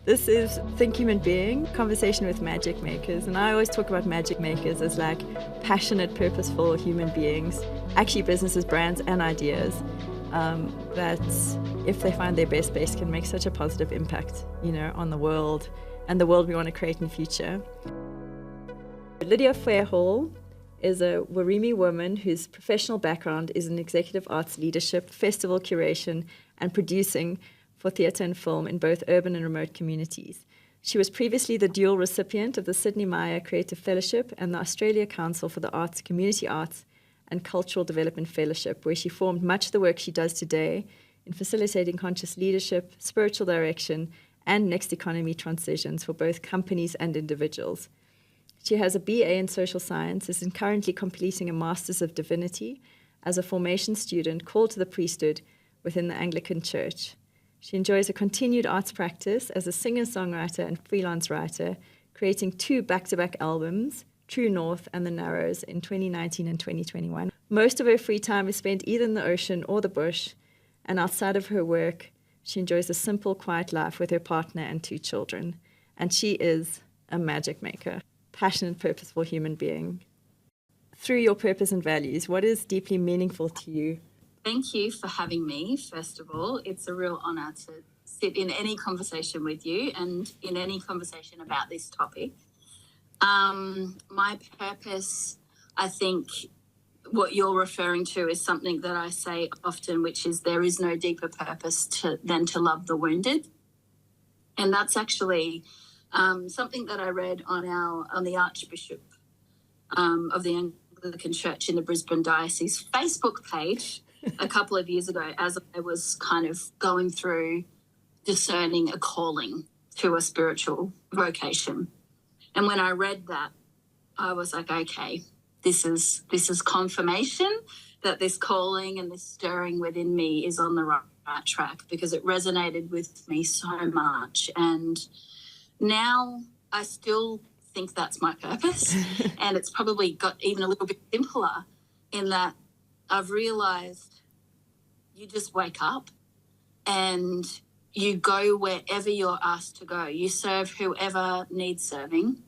This is Think Human Being, conversation with magic makers. And I always talk about magic makers as like passionate, purposeful human beings, actually businesses, brands, and ideas that if they find their best base can make such a positive impact, on the world and the world we want to create in the future. Lydia Fairhall is a Worimi woman whose professional background is in executive arts leadership, festival curation, and producing for theatre and film in both urban and remote communities. She was previously the dual recipient of the Sydney Meyer Creative Fellowship and the Australia Council for the Arts, Community Arts and Cultural Development Fellowship, where she formed much of the work she does today in facilitating conscious leadership, spiritual direction, and next economy transitions for both companies and individuals. She has a BA in social sciences and currently completing a Master's of Divinity as a formation student called to the priesthood within the Anglican Church. She enjoys a continued arts practice as a singer-songwriter and freelance writer, creating 2 back-to-back albums, True North and The Narrows, in 2019 and 2021. Most of her free time is spent either in the ocean or the bush, and outside of her work, she enjoys a simple, quiet life with her partner and 2 children. And she is a magic maker, passionate, purposeful human being. Through your purpose and values, what is deeply meaningful to you? Thank you for having me, first of all. It's a real honour to sit in any conversation with you and in any conversation about this topic. My purpose, I think what you're referring to is something that I say often, which is there is no deeper purpose than to love the wounded. And that's actually something that I read on the Archbishop of the Anglican Church in the Brisbane Diocese Facebook page a couple of years ago, as I was kind of going through discerning a calling to a spiritual vocation. And when I read that, I was like, okay, this is confirmation that this calling and this stirring within me is on the right track, because it resonated with me so much. And now I still think that's my purpose. And it's probably got even a little bit simpler in that I've realised you just wake up and you go wherever you're asked to go. You serve whoever needs serving.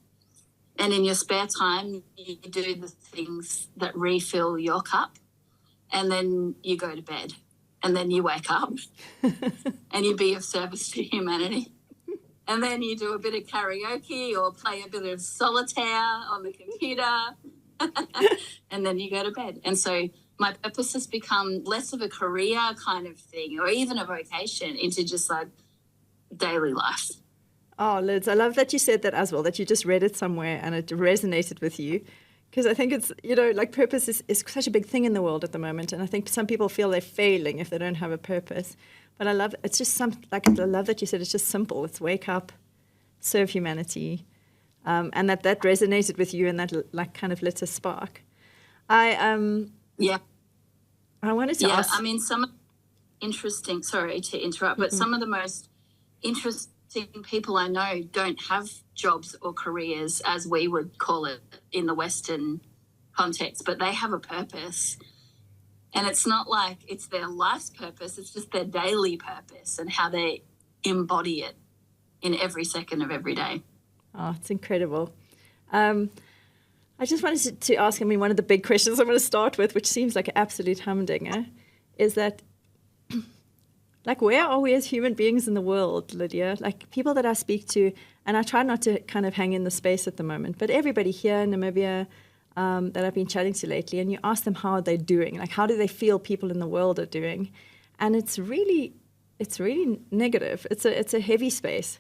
And in your spare time, you do the things that refill your cup. And then you go to bed. And then you wake up and you be of service to humanity. And then you do a bit of karaoke or play a bit of solitaire on the computer. And then you go to bed. And so my purpose has become less of a career kind of thing or even a vocation into just like daily life. Oh, Liz, I love that you said that as well, that you just read it somewhere and it resonated with you. Because I think it's, like purpose is such a big thing in the world at the moment. And I think some people feel they're failing if they don't have a purpose. But I love, it's just I love that you said it's just simple. It's wake up, serve humanity. And that resonated with you and that like kind of lit a spark. Yeah. I wanted to ask. I mean, sorry to interrupt, but some of the most interesting people I know don't have jobs or careers as we would call it in the Western context, but they have a purpose. And it's not like it's their life's purpose, it's just their daily purpose and how they embody it in every second of every day. Oh, it's incredible. I just wanted to ask, one of the big questions I'm going to start with, which seems like an absolute humdinger, is that, like, where are we as human beings in the world, Lydia? Like, people that I speak to, and I try not to kind of hang in the space at the moment, but everybody here in Namibia that I've been chatting to lately, and you ask them how are they doing, like, how do they feel people in the world are doing? And it's really negative. It's a heavy space.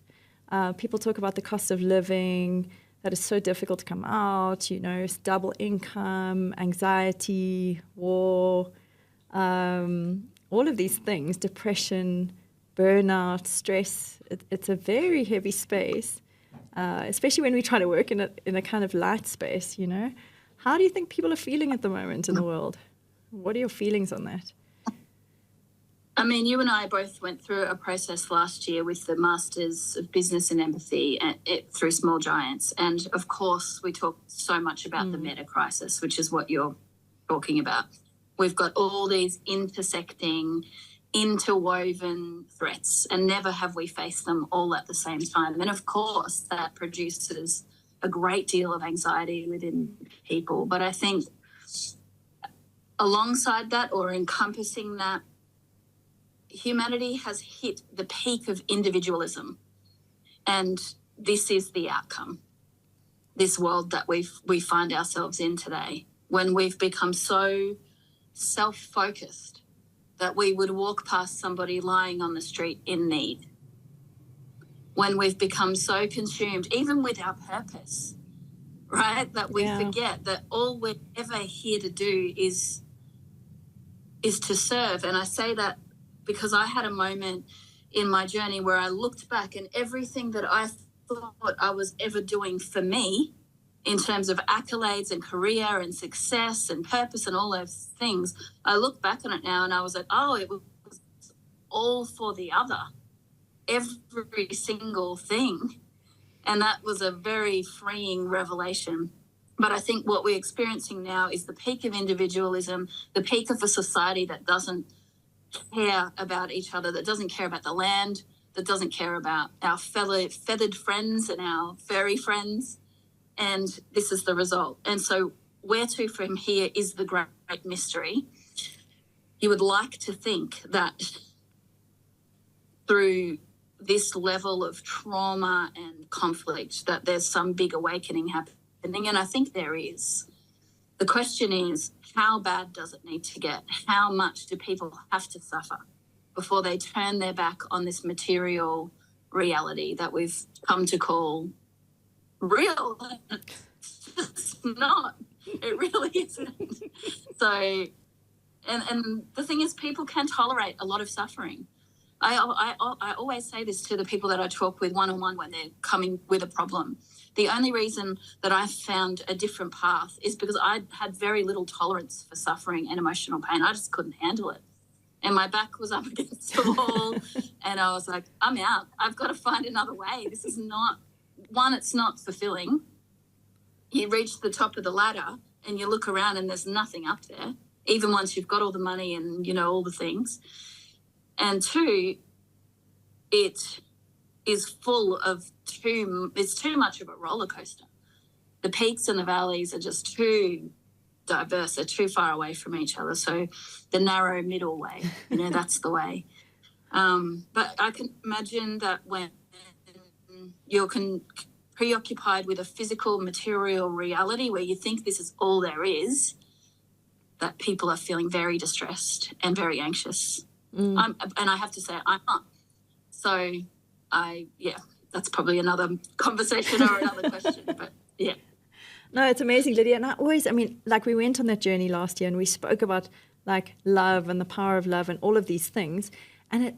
People talk about the cost of living, that is so difficult to come out, it's double income, anxiety, war, all of these things, depression, burnout, stress. It's a very heavy space, especially when we try to work in a kind of light space, How do you think people are feeling at the moment in the world? What are your feelings on that? I mean, you and I both went through a process last year with the Masters of Business and Empathy through Small Giants. And, of course, we talked so much about the meta crisis, which is what you're talking about. We've got all these intersecting interwoven threats, and never have we faced them all at the same time. And of course, that produces a great deal of anxiety within people. But I think alongside that, or encompassing that, humanity has hit the peak of individualism. And this is the outcome, this world that we find ourselves in today, when we've become so self-focused that we would walk past somebody lying on the street in need. When we've become so consumed, even with our purpose, right, that we forget that all we're ever here to do is to serve. And I say that because I had a moment in my journey where I looked back, and everything that I thought I was ever doing for me in terms of accolades and career and success and purpose and all those things, I look back on it now and I was like, oh, it was all for the other, every single thing. And that was a very freeing revelation. But I think what we're experiencing now is the peak of individualism, the peak of a society that doesn't care about each other, that doesn't care about the land, that doesn't care about our fellow feathered friends and our furry friends. And this is the result. And so where to from here is the great mystery. You would like to think that through this level of trauma and conflict that there's some big awakening happening, and I think there is. The question is, how bad does it need to get? How much do people have to suffer before they turn their back on this material reality that we've come to call real? It's not. It really isn't. So, and the thing is, people can tolerate a lot of suffering. I always say this to the people that I talk with one-on-one when they're coming with a problem. The only reason that I found a different path is because I had very little tolerance for suffering and emotional pain. I just couldn't handle it. And my back was up against the wall and I was like, I'm out. I've got to find another way. This is not, one, it's not fulfilling. You reach the top of the ladder and you look around and there's nothing up there, even once you've got all the money and, all the things. And two, it is full of it's too much of a roller coaster. The peaks and the valleys are just too diverse. They're too far away from each other. So the narrow middle way, that's the way. But I can imagine that when you're preoccupied with a physical, material reality where you think this is all there is, that people are feeling very distressed and very anxious. And I have to say, I'm not. So that's probably another conversation or another question, but yeah. No, it's amazing, Lydia. And we went on that journey last year and we spoke about love and the power of love and all of these things. And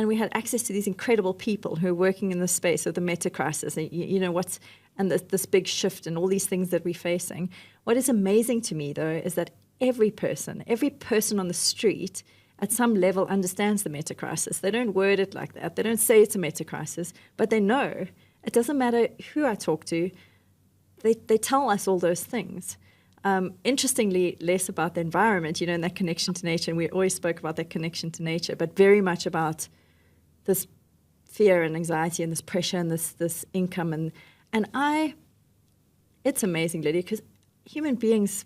we had access to these incredible people who are working in the space of the meta crisis, and this big shift and all these things that we're facing. What is amazing to me, though, is that every person on the street at some level understands the meta crisis. They don't word it like that. They don't say it's a meta crisis, but they know. It doesn't matter who I talk to. They tell us all those things. Interestingly, less about the environment, and that connection to nature. And we always spoke about that connection to nature, but very much about this fear and anxiety and this pressure and this income. It's amazing, Lydia, because human beings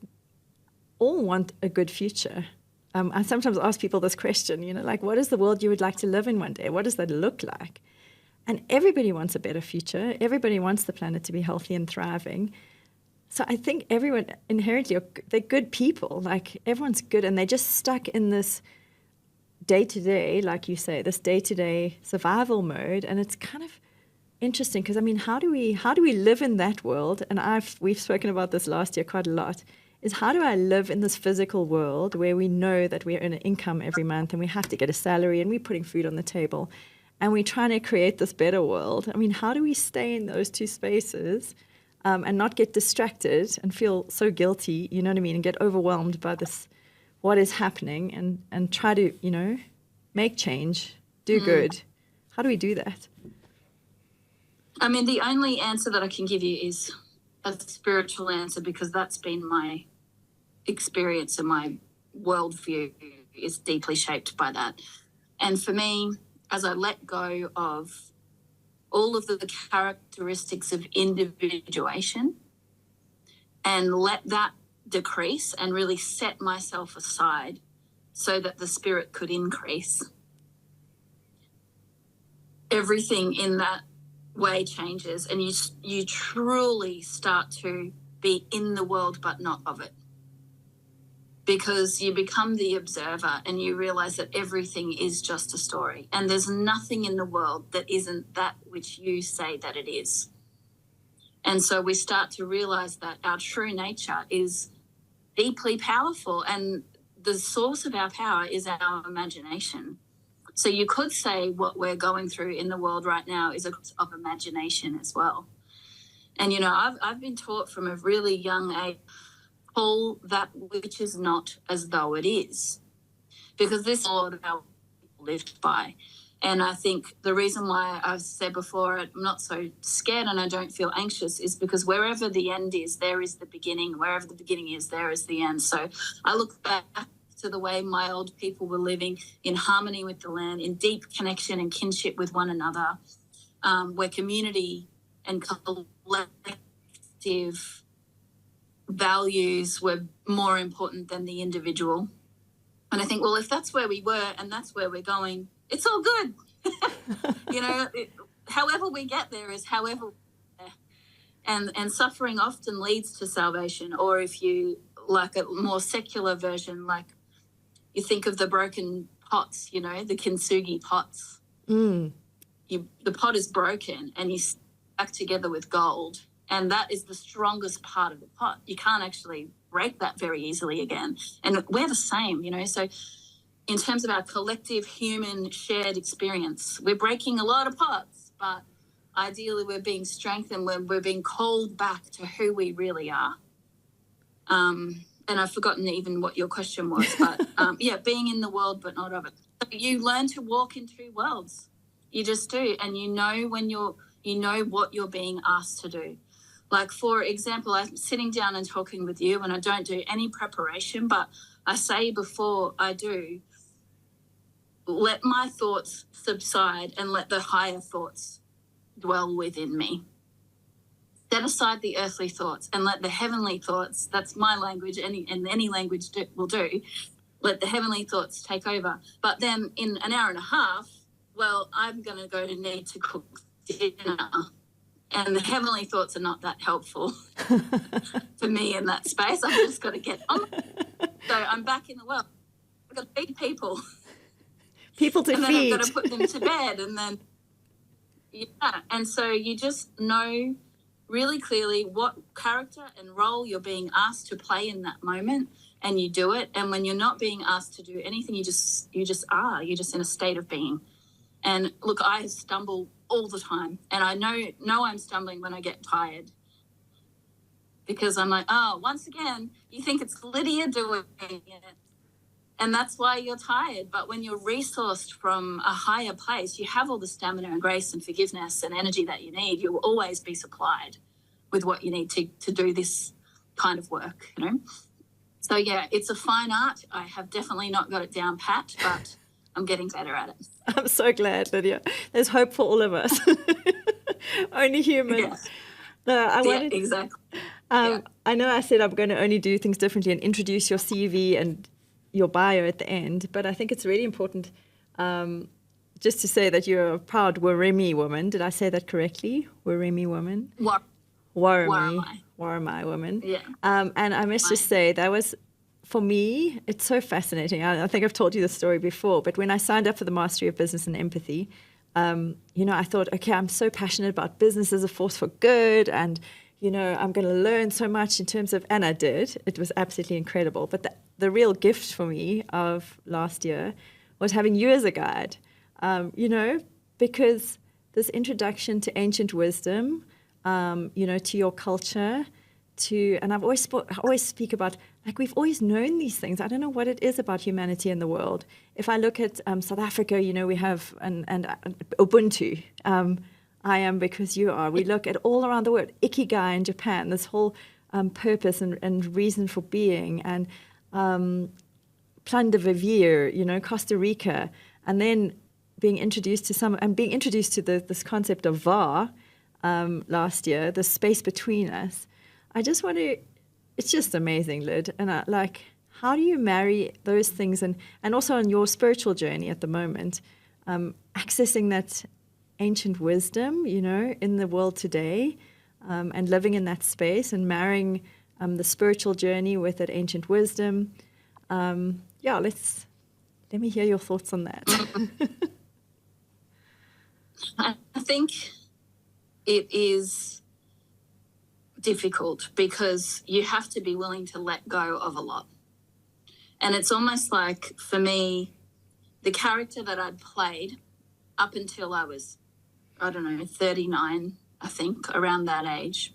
all want a good future. I sometimes ask people this question, what is the world you would like to live in one day? What does that look like? And everybody wants a better future. Everybody wants the planet to be healthy and thriving. So I think everyone inherently, they're good people. Everyone's good, and they're just stuck in this day-to-day, like you say, this day-to-day survival mode. And it's kind of interesting because, how do we live in that world? And we've spoken about this last year quite a lot. Is how do I live in this physical world where we know that we're earning an income every month and we have to get a salary and we're putting food on the table and we're trying to create this better world? How do we stay in those two spaces and not get distracted and feel so guilty, and get overwhelmed by this, what is happening, and try to, make change, do good? How do we do that? The only answer that I can give you is a spiritual answer, because that's been my experience and my worldview is deeply shaped by that. And for me, as I let go of all of the characteristics of individuation and let that decrease and really set myself aside so that the spirit could increase, everything in that way changes, and you truly start to be in the world but not of it, because you become the observer and you realize that everything is just a story, and there's nothing in the world that isn't that which you say that it is. And so we start to realize that our true nature is deeply powerful, and the source of our power is our imagination. So you could say what we're going through in the world right now is of imagination as well. And, you know, I've been taught from a really young age, call that which is not as though it is, because this is all that our people lived by. And I think the reason why I've said before I'm not so scared and I don't feel anxious is because wherever the end is, there is the beginning. Wherever the beginning is, there is the end. So I look back to the way my old people were living in harmony with the land, in deep connection and kinship with one another, where community and collective values were more important than the individual. And I think, well, if that's where we were and that's where we're going, it's all good. You know, however we get there is however we're there. And suffering often leads to salvation. Or if you like a more secular version, like you think of the broken pots, you know, the kintsugi pots. The pot is broken and you stick back together with gold. And that is the strongest part of the pot. You can't actually break that very easily again. And we're the same, you know. So in terms of our collective human shared experience, we're breaking a lot of pots, but ideally we're being strengthened when we're being called back to who we really are. And I've forgotten even what your question was, but yeah, being in the world but not of it. So you learn to walk in two worlds. You just do, and you know when you know what you're being asked to do. Like, for example, I'm sitting down and talking with you and I don't do any preparation, but I say before I do, let my thoughts subside and let the higher thoughts dwell within me. Set aside the earthly thoughts and let the heavenly thoughts, that's my language, and any language will do, let the heavenly thoughts take over. But then in an hour and a half, well, I'm going to go to need to cook dinner. And the heavenly thoughts are not that helpful for me in that space. I've just got to get on. So I'm back in the world. I've got to feed people. People to and feed. And then I've got to put them to bed. And then, yeah. And so you just know really clearly what character and role you're being asked to play in that moment, and you do it. And when you're not being asked to do anything, you just are. You're just in a state of being. And look, I stumble all the time, and I know I'm stumbling when I get tired, because I'm like, oh, once again, you think it's Lydia doing it, and that's why you're tired. But when you're resourced from a higher place, you have all the stamina and grace and forgiveness and energy that you need. You will always be supplied with what you need to do this kind of work, you know. So yeah, it's a fine art. I have definitely not got it down pat, but I'm getting better at it. I'm so glad, Lydia. There's hope for all of us. Only human. Yeah. No, Exactly. I know I said I'm going to only do things differently and introduce your CV and your bio at the end, but I think it's really important just to say that you're a proud Worimi woman. Did I say that correctly? Worimi woman? Worimi woman. Yeah. And I must just say that was, for me, it's so fascinating. I think I've told you the story before, but when I signed up for the Mastery of Business and Empathy, you know, I thought, okay, I'm so passionate about business as a force for good, and, you know, I'm going to learn so much in terms of, and I did. It was absolutely incredible. But the real gift for me of last year was having you as a guide, you know, because this introduction to ancient wisdom, you know, to your culture, and I've always speak about, like, we've always known these things. I don't know what it is about humanity in the world. If I look at South Africa, you know, we have and Ubuntu. I am because you are. We look at all around the world. Ikigai in Japan, this whole purpose and reason for being, and Plan de Vivir, Costa Rica, and then being introduced to this concept of Va last year, the space between us. I just want to, it's just amazing, Lyd. And how do you marry those things? And also on your spiritual journey at the moment, accessing that ancient wisdom, in the world today, and living in that space and marrying the spiritual journey with that ancient wisdom. Let me hear your thoughts on that. I think it is difficult because you have to be willing to let go of a lot. And it's almost like, for me, the character that I'd played up until I was, 39, I think, around that age,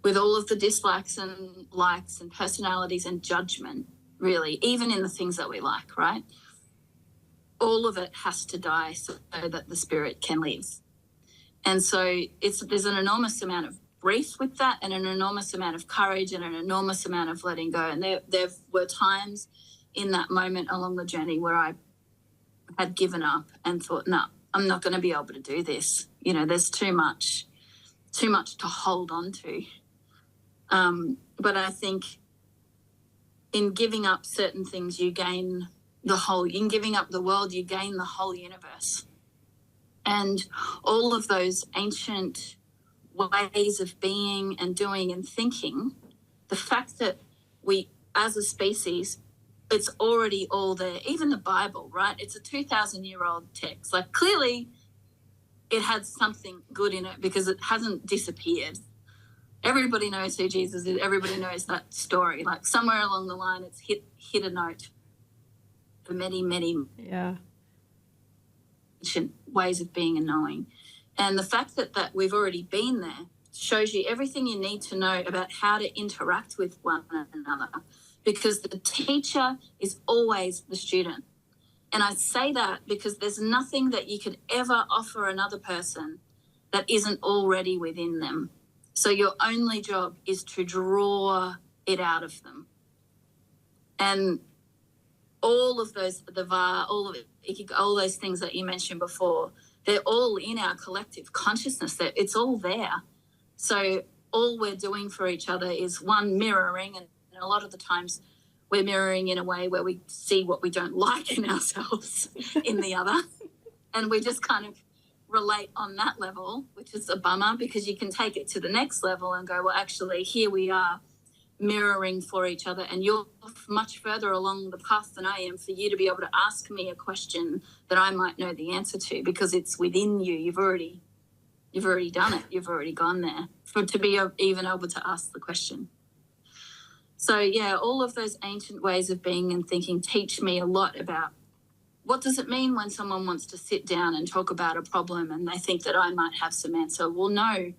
with all of the dislikes and likes and personalities and judgment, really, even in the things that we like, right? All of it has to die so that the spirit can live. And so there's an enormous amount of grief with that, and an enormous amount of courage, and an enormous amount of letting go. And there were times in that moment along the journey where I had given up and thought, no, I'm not going to be able to do this. There's too much to hold on to. But I think in giving up certain things, you gain the whole. In giving up the world, you gain the whole universe. And all of those ancient ways of being and doing and thinking, the fact that we, as a species, it's already all there. Even the Bible, right? It's a 2,000-year-old text. Like, clearly it had something good in it because it hasn't disappeared. Everybody knows who Jesus is. Everybody knows that story. Like, somewhere along the line, it's hit a note for many, many ancient ways of being and knowing. And the fact that we've already been there shows you everything you need to know about how to interact with one another, because the teacher is always the student. And I say that because there's nothing that you could ever offer another person that isn't already within them. So your only job is to draw it out of them. And all of those, the VAR, all of it, all those things that you mentioned before, they're all in our collective consciousness. It's all there. So all we're doing for each other is, one, mirroring, and a lot of the times we're mirroring in a way where we see what we don't like in ourselves in the other, and we just kind of relate on that level, which is a bummer, because you can take it to the next level and go, well, actually, here we are mirroring for each other, and you're much further along the path than I am for you to be able to ask me a question that I might know the answer to, because it's within you. You've already done it. You've already gone there to be even able to ask the question. So yeah, all of those ancient ways of being and thinking teach me a lot about what does it mean when someone wants to sit down and talk about a problem and they think that I might have some answer. Well, no,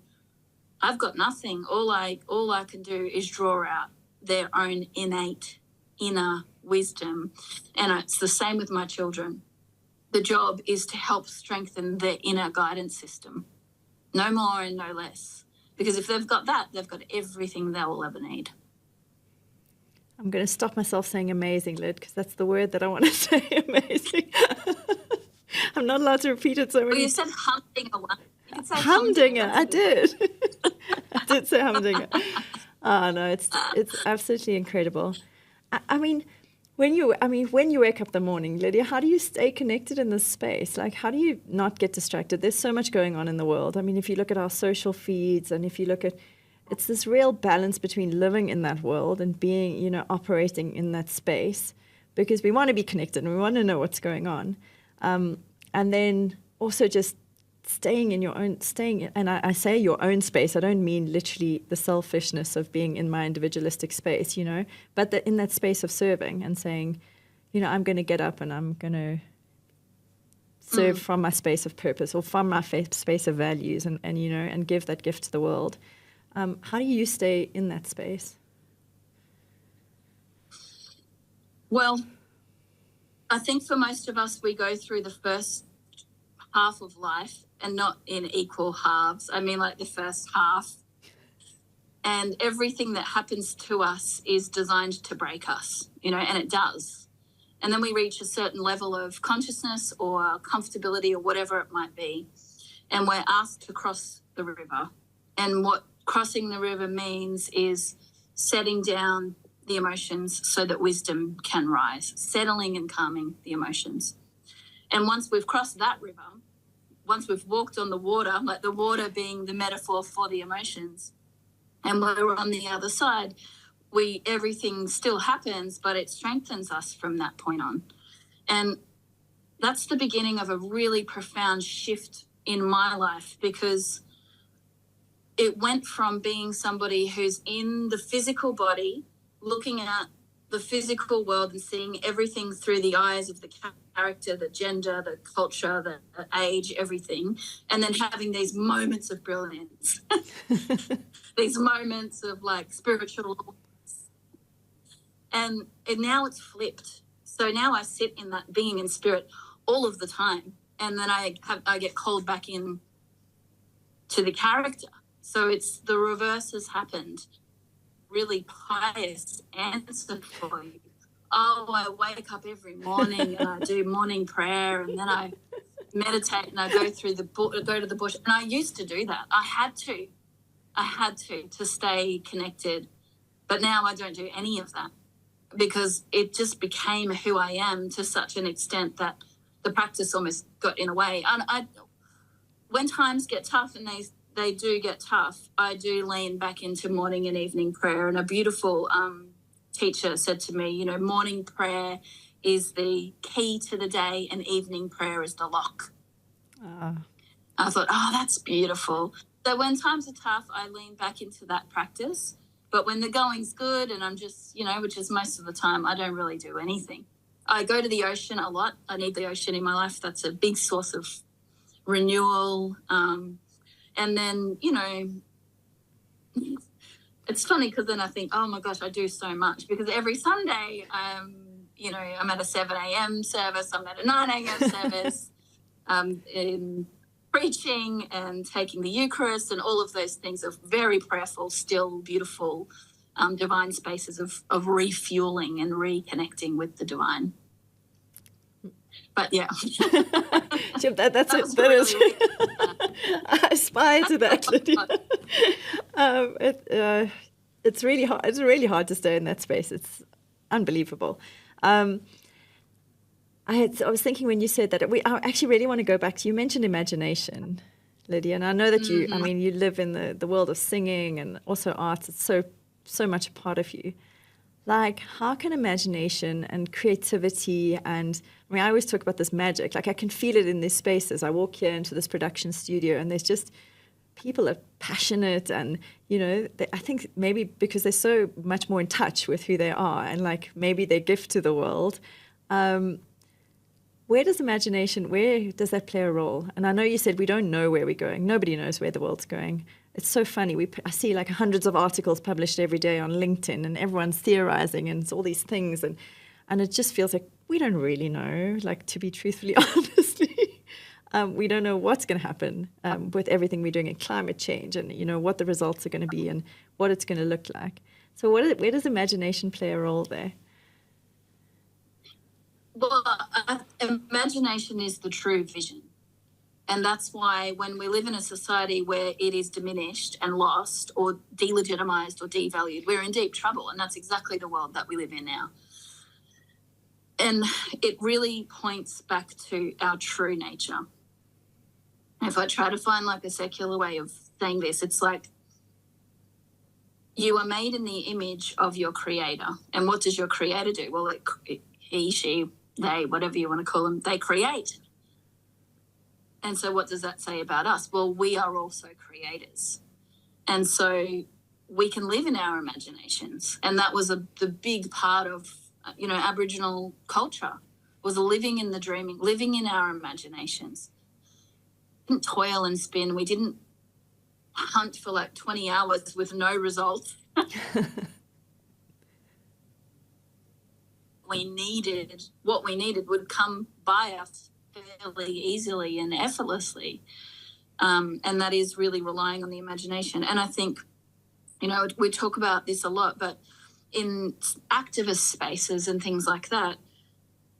I've got nothing. All I can do is draw out their own innate inner wisdom. And it's the same with my children. The job is to help strengthen their inner guidance system. No more and no less. Because if they've got that, they've got everything they will ever need. I'm going to stop myself saying amazing, Lyd, because that's the word that I want to say, amazing. I'm not allowed to repeat it so many times. Well, you said humdinger. Humdinger, I did. I did say humdinger. Oh, no, it's absolutely incredible. I mean, when you wake up in the morning, Lydia, how do you stay connected in this space? Like, how do you not get distracted? There's so much going on in the world. I mean, if you look at our social feeds, and if you look at, it's this real balance between living in that world and being, operating in that space, because we want to be connected and we want to know what's going on. And then also just staying, and I say your own space. I don't mean literally the selfishness of being in my individualistic space, but in that space of serving and saying, I'm going to get up and I'm going to serve from my space of purpose or from my space of values and give that gift to the world. How do you stay in that space? Well, I think for most of us, we go through the first half of life, and not in equal halves. I mean, like the first half. And everything that happens to us is designed to break us, and it does. And then we reach a certain level of consciousness or comfortability or whatever it might be, and we're asked to cross the river. And what crossing the river means is setting down the emotions so that wisdom can rise, settling and calming the emotions. And once we've crossed that river, once we've walked on the water, like the water being the metaphor for the emotions, and we're on the other side, everything still happens, but it strengthens us from that point on. And that's the beginning of a really profound shift in my life, because it went from being somebody who's in the physical body, looking at the physical world and seeing everything through the eyes of the character, the gender, the culture, the age, everything, and then having these moments of brilliance, these moments of like spiritual, and now it's flipped. So now I sit in that being in spirit all of the time, and then I get called back in to the character. So it's the reverse has happened. Really pious answer for you. Oh, I wake up every morning and I do morning prayer, and then I meditate and I go to the bush. And I used to do that. I had to stay connected. But now I don't do any of that, because it just became who I am to such an extent that the practice almost got in a way. And when times get tough, and they do get tough, I do lean back into morning and evening prayer. And a beautiful teacher said to me, morning prayer is the key to the day and evening prayer is the lock. I thought, that's beautiful. So when times are tough, I lean back into that practice. But when the going's good and I'm just, which is most of the time, I don't really do anything. I go to the ocean a lot. I need the ocean in my life. That's a big source of renewal. And then, it's funny because then I think, oh my gosh, I do so much, because every Sunday, I'm at a 7 a.m. service, I'm at a 9 a.m. service, in preaching and taking the Eucharist, and all of those things are very prayerful, still beautiful, divine spaces of refueling and reconnecting with the divine. But yeah, that's it. That is. I aspire to that, Lydia. It's really hard. It's really hard to stay in that space. It's unbelievable. I was thinking when you said that, I actually really want to go back to, you mentioned imagination, Lydia, and I know that you, you live in the world of singing and also arts. It's so much a part of you. Like, how can imagination and creativity and, I always talk about this magic. Like, I can feel it in these spaces. I walk here into this production studio and there's just, people are passionate and, I think maybe because they're so much more in touch with who they are and like maybe their gift to the world. Where does that play a role? And I know you said we don't know where we're going. Nobody knows where the world's going. It's so funny. I see like hundreds of articles published every day on LinkedIn and everyone's theorizing and it's all these things. And it just feels like we don't really know, like, to be truthfully honestly. We don't know what's going to happen with everything we're doing in climate change and, what the results are going to be and what it's going to look like. So where does imagination play a role there? Well, imagination is the true vision. And that's why when we live in a society where it is diminished and lost or delegitimized or devalued, we're in deep trouble. And that's exactly the world that we live in now. And it really points back to our true nature. If I try to find like a secular way of saying this, it's like you are made in the image of your creator. And what does your creator do? Well, he, she, they, whatever you want to call them, they create. And so what does that say about us? Well, we are also creators. And so we can live in our imaginations. And that was the big part of, Aboriginal culture, was living in the dreaming, living in our imaginations. We didn't toil and spin. We didn't hunt for like 20 hours with no result. What we needed would come by us fairly easily and effortlessly. And that is really relying on the imagination. And I think You know, we talk about this a lot, but in activist spaces and things like that,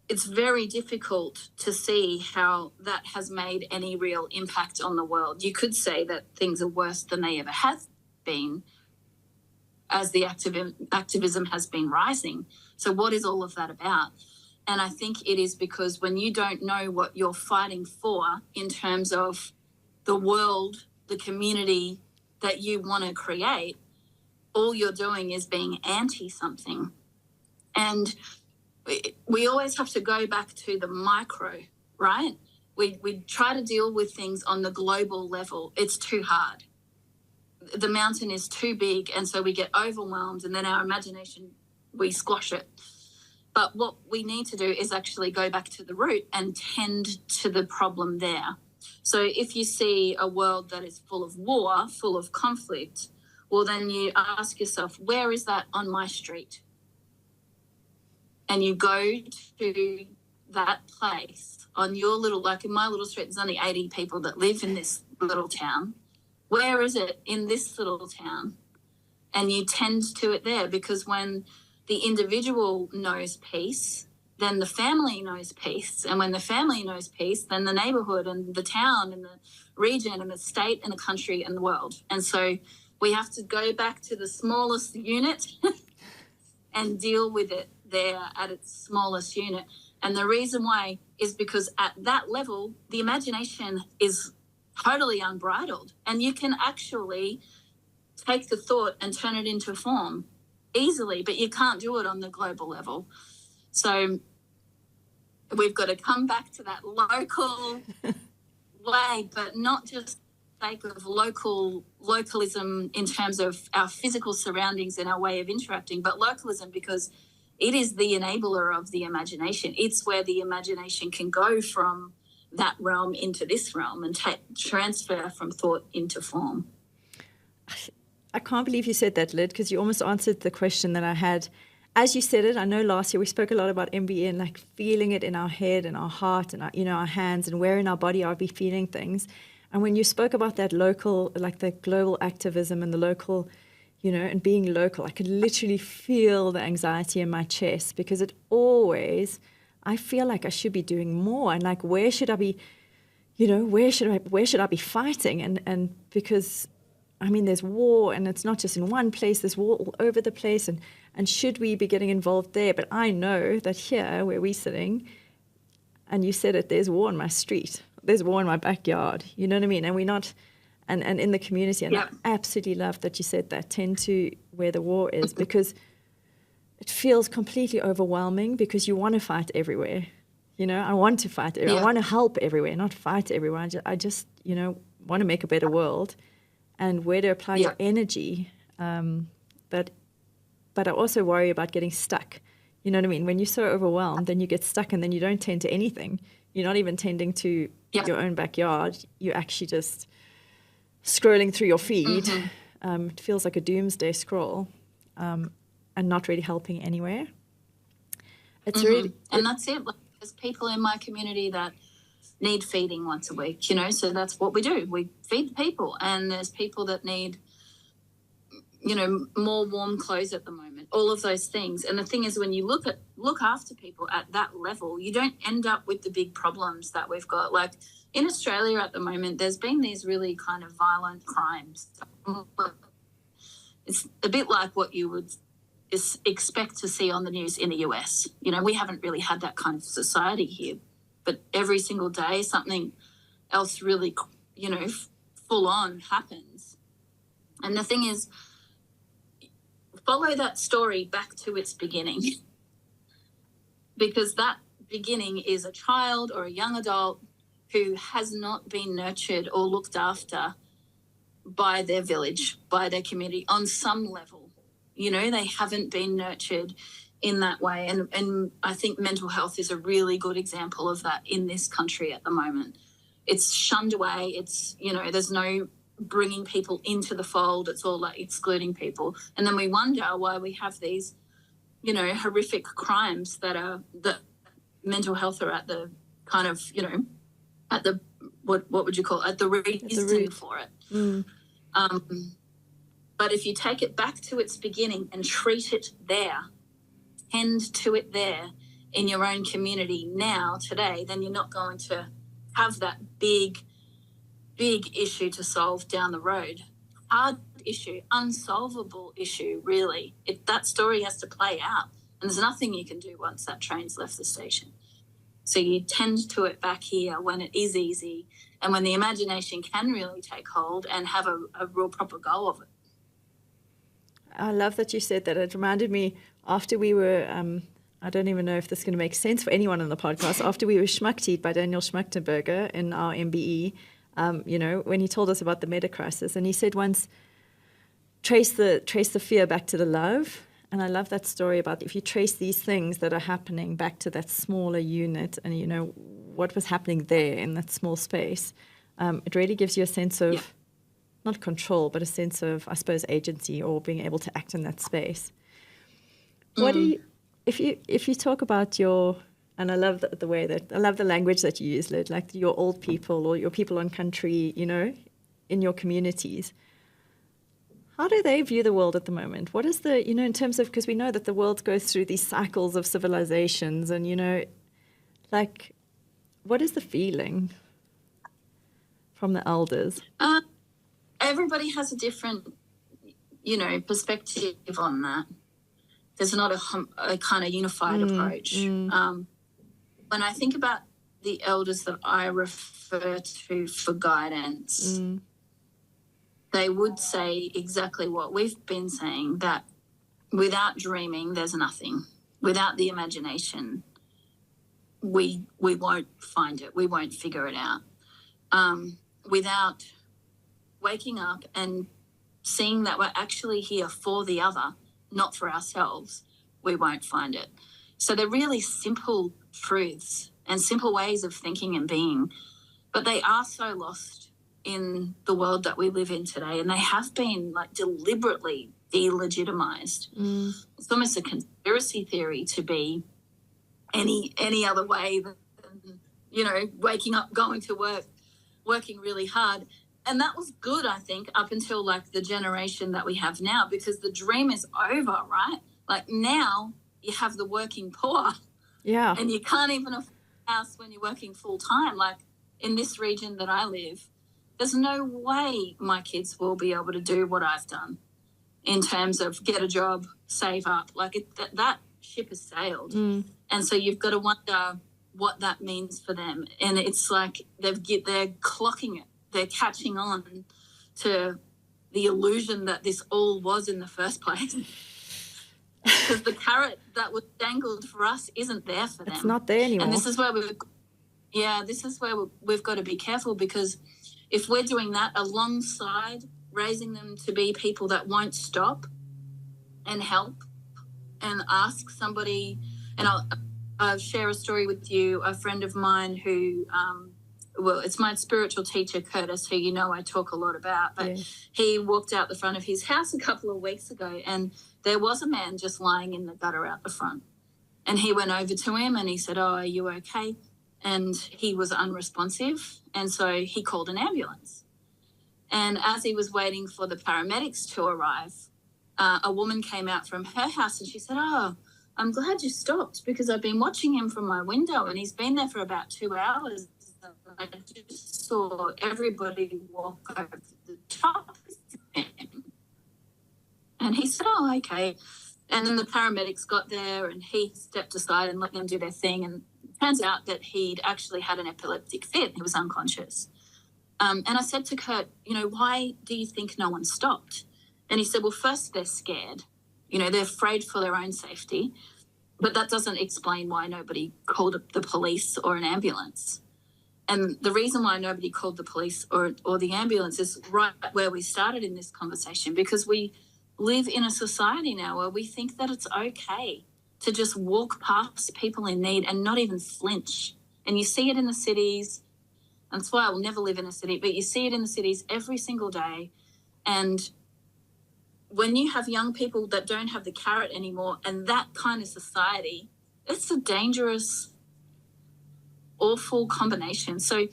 it's very difficult to see how that has made any real impact on the world. You could say that things are worse than they ever have been as the activism has been rising. So what is all of that about? And I think it is because when you don't know what you're fighting for in terms of the world, the community that you want to create, all you're doing is being anti something. And we always have to go back to the micro, right? We try to deal with things on the global level. It's too hard. The mountain is too big, and so we get overwhelmed, and then our imagination, we squash it. But what we need to do is actually go back to the root and tend to the problem there. So if you see a world that is full of war, full of conflict, well, then you ask yourself, where is that on my street? And you go to that place on your little, like in my little street, there's only 80 people that live in this little town. Where is it in this little town? And you tend to it there, because when the individual knows peace, then the family knows peace. And when the family knows peace, then the neighborhood and the town and the region and the state and the country and the world. And so we have to go back to the smallest unit and deal with it there at its smallest unit. And the reason why is because at that level, the imagination is totally unbridled, and you can actually take the thought and turn it into form easily, but you can't do it on the global level. So we've got to come back to that local way, but not just sake of localism in terms of our physical surroundings and our way of interacting, but localism because it is the enabler of the imagination. It's where the imagination can go from that realm into this realm and transfer from thought into form. I can't believe you said that, Lyd, because you almost answered the question that I had. As you said it, I know last year we spoke a lot about MBE and like feeling it in our head and our heart and our, our hands, and where in our body are we feeling things. And when you spoke about that local, like the global activism and the local, and being local, I could literally feel the anxiety in my chest, because it always, I feel like I should be doing more, and like, where should I be, where should I be fighting? And because, I mean, there's war, and it's not just in one place, there's war all over the place, and should we be getting involved there? But I know that here, where we're sitting, and you said it, there's war on my street, there's war in my backyard, you know what I mean? And we're not, and in the community, and I absolutely love that you said that, tend to where the war is, because it feels completely overwhelming, because you want to fight everywhere. I want to fight everywhere. I want to help everywhere, not fight everywhere. I just want to make a better world, and where to apply your energy. But I also worry about getting stuck. You know what I mean? When you're so overwhelmed, then you get stuck, and then you don't tend to anything. You're not even tending to your own backyard. You're actually just scrolling through your feed. Mm-hmm. It feels like a doomsday scroll. And not really helping anywhere. It's really, and that's it. Like, there's people in my community that need feeding once a week, so that's what we do. We feed the people, and there's people that need, more warm clothes at the moment, all of those things. And the thing is, when you look after people at that level, you don't end up with the big problems that we've got. Like in Australia at the moment, there's been these really kind of violent crimes. It's a bit like what you would expect to see on the news in the US. We haven't really had that kind of society here, but every single day something else really, full on happens. And the thing is, follow that story back to its beginning, because that beginning is a child or a young adult who has not been nurtured or looked after by their village, by their community on some level. They haven't been nurtured in that way. And I think mental health is a really good example of that in this country at the moment. It's shunned away. It's, there's no bringing people into the fold. It's all like excluding people. And then we wonder why we have these, horrific crimes that mental health are at the kind of, at the, what would you call it? At the reason for it. But if you take it back to its beginning and treat it there, tend to it there in your own community now, today, then you're not going to have that big issue to solve down the road. Hard issue, unsolvable issue, really. That story has to play out, and there's nothing you can do once that train's left the station. So you tend to it back here when it is easy and when the imagination can really take hold and have a real proper go of it. I love that you said that. It reminded me after we were, I don't even know if this is going to make sense for anyone on the podcast, after we were schmucked by Daniel Schmachtenberger in our MBE, when he told us about the meta crisis, and he said once, trace the fear back to the love. And I love that story about if you trace these things that are happening back to that smaller unit and, what was happening there in that small space, it really gives you a sense of, not control, but a sense of, I suppose, agency or being able to act in that space. What do you, if you talk about and I love the way that, I love the language that you use, Lyd, like your old people or your people on country, in your communities. How do they view the world at the moment? What is the, in terms of, because we know that the world goes through these cycles of civilizations and, what is the feeling from the elders? Everybody has a different, perspective on that. There's not a kind of unified approach. When I think about the elders that I refer to for guidance, they would say exactly what we've been saying, that without dreaming, there's nothing. Without the imagination, we won't find it. We won't figure it out. Without waking up and seeing that we're actually here for the other, not for ourselves, we won't find it. So they're really simple truths and simple ways of thinking and being, but they are so lost in the world that we live in today, and they have been deliberately delegitimized. It's almost a conspiracy theory to be any other way than, waking up, going to work, working really hard. And that was good, I think, up until the generation that we have now, because the dream is over, right? Now you have the working poor. Yeah. And you can't even afford a house when you're working full time. In this region that I live, there's no way my kids will be able to do what I've done in terms of get a job, save up. That ship has sailed. And so you've got to wonder what that means for them. And it's they're clocking it. They're catching on to the illusion that this all was in the first place. Because the carrot that was dangled for us isn't there for them. It's not there anymore. And this is where we've got to be careful, because if we're doing that alongside raising them to be people that won't stop and help and ask somebody, and I'll share a story with you, a friend of mine who, it's my spiritual teacher, Curtis, who I talk a lot about, but he walked out the front of his house a couple of weeks ago and there was a man just lying in the gutter out the front. And he went over to him and he said, "Oh, are you okay?" And he was unresponsive. And so he called an ambulance. And as he was waiting for the paramedics to arrive, a woman came out from her house and she said, "Oh, I'm glad you stopped, because I've been watching him from my window and he's been there for about 2 hours. I just saw everybody walk over the top of him." And he said, "Oh, okay." And then the paramedics got there and he stepped aside and let them do their thing. And it turns out that he'd actually had an epileptic fit. He was unconscious. And I said to Kurt, "Why do you think no one stopped?" And he said, "Well, first they're scared. They're afraid for their own safety. But that doesn't explain why nobody called the police or an ambulance." And the reason why nobody called the police or the ambulance is right where we started in this conversation, because we live in a society now where we think that it's okay to just walk past people in need and not even flinch. And you see it in the cities. And that's why I will never live in a city, but you see it in the cities every single day. And when you have young people that don't have the carrot anymore and that kind of society, it's a dangerous, awful combination. So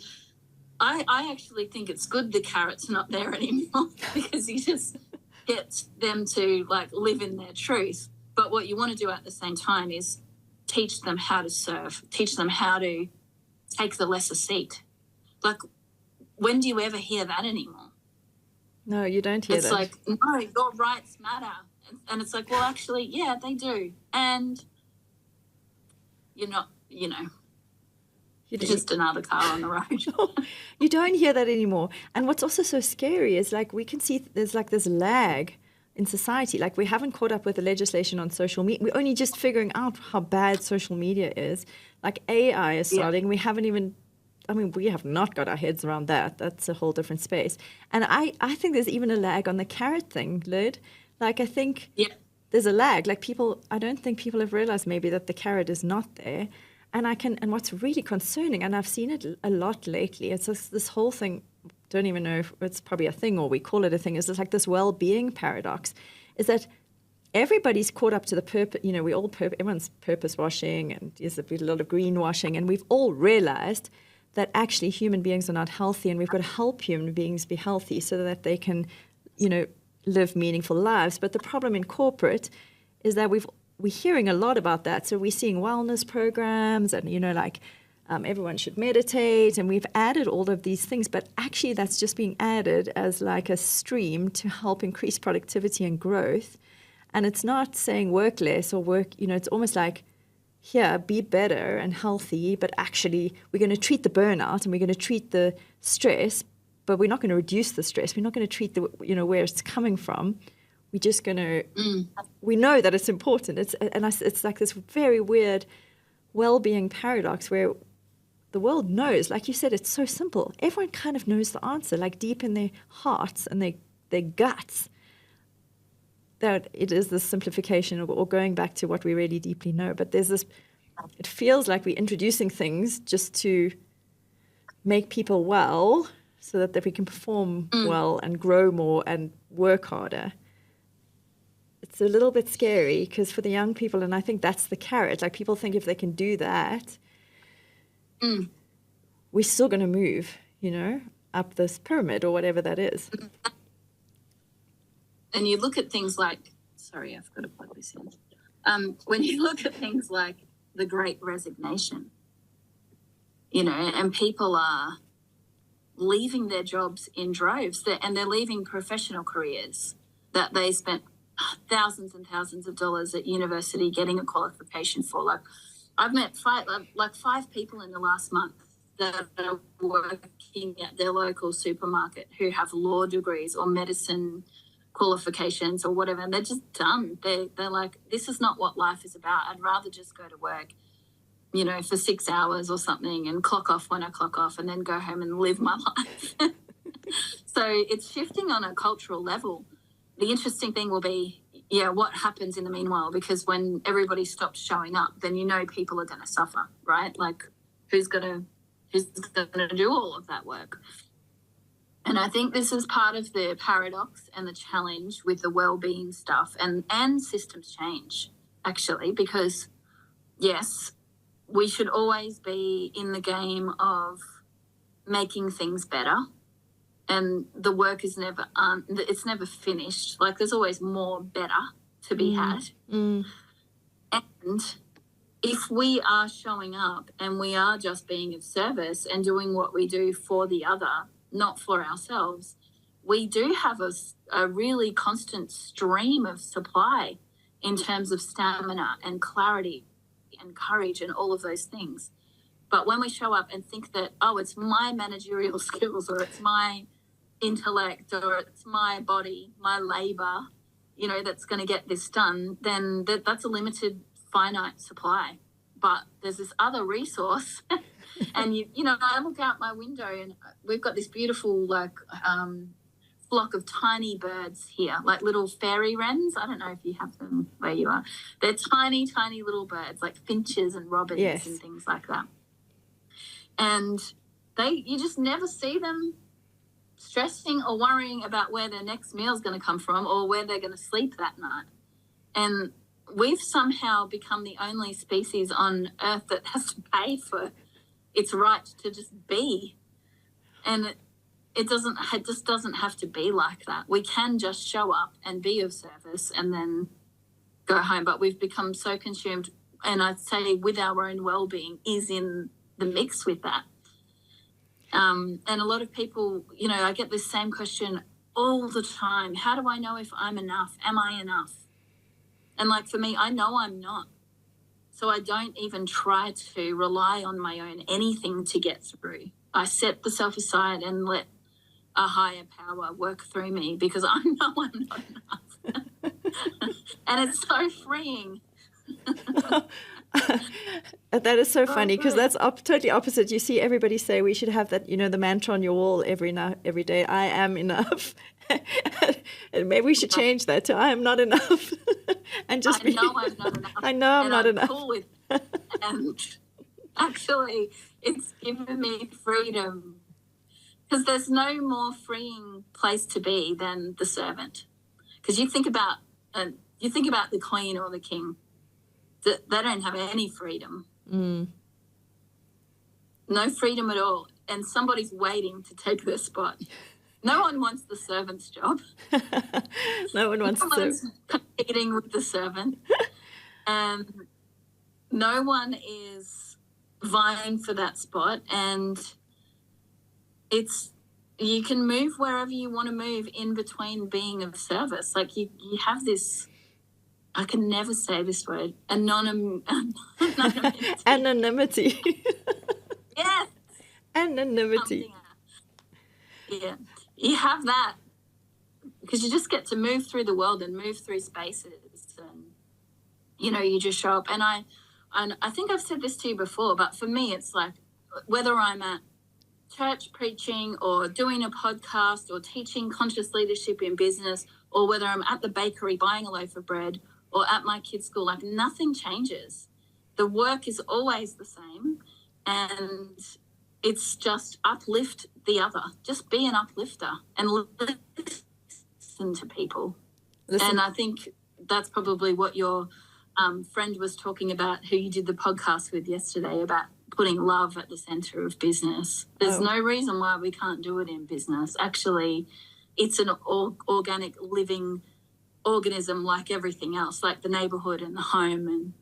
I actually think it's good the carrot's not there anymore, because get them to like live in their truth. But what you want to do at the same time is teach them how to serve, teach them how to take the lesser seat. Like, when do you ever hear that anymore? No, you don't hear that. It's like, no, your rights matter. And it's like, well, actually, yeah, they do. And you're not, just another car on the road. You don't hear that anymore. And what's also so scary is like we can see there's like this lag in society. Like we haven't caught up with the legislation on social media. We're only just figuring out how bad social media is. Like AI is starting. We haven't even, we have not got our heads around that. That's a whole different space. And I think there's even a lag on the carrot thing, Lyd. Like I think there's a lag. Like I don't think people have realized maybe that the carrot is not there. And what's really concerning, and I've seen it a lot lately, it's this whole thing, don't even know if it's probably a thing or we call it a thing, is like this well-being paradox, is that everybody's caught up to the purpose, everyone's purpose washing and there's a lot of greenwashing, and we've all realized that actually human beings are not healthy, and we've got to help human beings be healthy so that they can, live meaningful lives. But the problem in corporate is that we're hearing a lot about that. So we're seeing wellness programs and, everyone should meditate, and we've added all of these things, but actually that's just being added as like a stream to help increase productivity and growth. And it's not saying work less or work, it's almost like, here, be better and healthy, but actually we're going to treat the burnout and we're going to treat the stress, but we're not going to reduce the stress. We're not going to treat the, where it's coming from. We're just going to, we know that it's important. It's like this very weird well-being paradox where the world knows, like you said, it's so simple. Everyone kind of knows the answer, like deep in their hearts and their guts, that it is this simplification or going back to what we really deeply know. But there's this, it feels like we're introducing things just to make people well so that we can perform well and grow more and work harder. It's a little bit scary because for the young people, and I think that's the carrot, like people think if they can do that, we're still going to move, up this pyramid or whatever that is. And you look at things like, sorry, I've got to plug this in. When you look at things like the Great Resignation, and people are leaving their jobs in droves, and they're leaving professional careers that they spent thousands and thousands of dollars at university getting a qualification for. Like, I've met five people in the last month that are working at their local supermarket who have law degrees or medicine qualifications or whatever, and they're just done. They're like, this is not what life is about. I'd rather just go to work, for 6 hours or something and clock off when I clock off and then go home and live my life. So it's shifting on a cultural level. The interesting thing will be, what happens in the meanwhile, because when everybody stops showing up, then people are going to suffer, right? Like, who's going to do all of that work? And I think this is part of the paradox and the challenge with the well-being stuff and systems change, actually, because, yes, we should always be in the game of making things better, and the work is never it's never finished. Like, there's always more better to be had. And if we are showing up and we are just being of service and doing what we do for the other, not for ourselves, we do have a really constant stream of supply in terms of stamina and clarity and courage and all of those things. But when we show up and think that, it's my managerial skills or it's my intellect or it's my body, my labor, that's going to get this done, then that's a limited, finite supply. But there's this other resource and, I look out my window and we've got this beautiful, flock of tiny birds here, like little fairy wrens. I don't know if you have them where you are. They're tiny, tiny little birds, like finches and robins and things like that. And you just never see them stressing or worrying about where their next meal is going to come from or where they're going to sleep that night. And we've somehow become the only species on Earth that has to pay for its right to just be. And it just doesn't have to be like that. We can just show up and be of service and then go home. But we've become so consumed, and I'd say with our own well-being is in the mix with that. And a lot of people, you know, I get this same question all the time. How do I know if I'm enough? Am I enough? And like for me, I know I'm not. So I don't even try to rely on my own anything to get through. I set the self aside and let a higher power work through me because I know I'm not enough. And it's so freeing. That is so funny because that's totally opposite. You see everybody say we should have that, you know, the mantra on your wall every day, I am enough. And maybe we should change that to I am not enough. And just know I'm not enough. I know I'm not enough. Cool with it. And actually it's given me freedom because there's no more freeing place to be than the servant. Because you think about the queen or the king, they don't have any freedom. No freedom at all. And somebody's waiting to take their spot. No one wants the servant's job. No one wants competing with the servant. And no one is vying for that spot. And you can move wherever you want to move in between being of service. Like you have this, I can never say this word, anonymity. Anonymity. Yes. Anonymity. Yeah. You have that because you just get to move through the world and move through spaces and, you know, you just show up. And I think I've said this to you before, but for me, it's like whether I'm at church preaching or doing a podcast or teaching conscious leadership in business or whether I'm at the bakery buying a loaf of bread or at my kids' school, like nothing changes. The work is always the same and it's just uplift the other. Just be an uplifter and listen to people. And I think that's probably what your friend was talking about, who you did the podcast with yesterday, about putting love at the center of business. There's no reason why we can't do it in business. Actually, it's an organic living organism like everything else, like the neighborhood and the home, and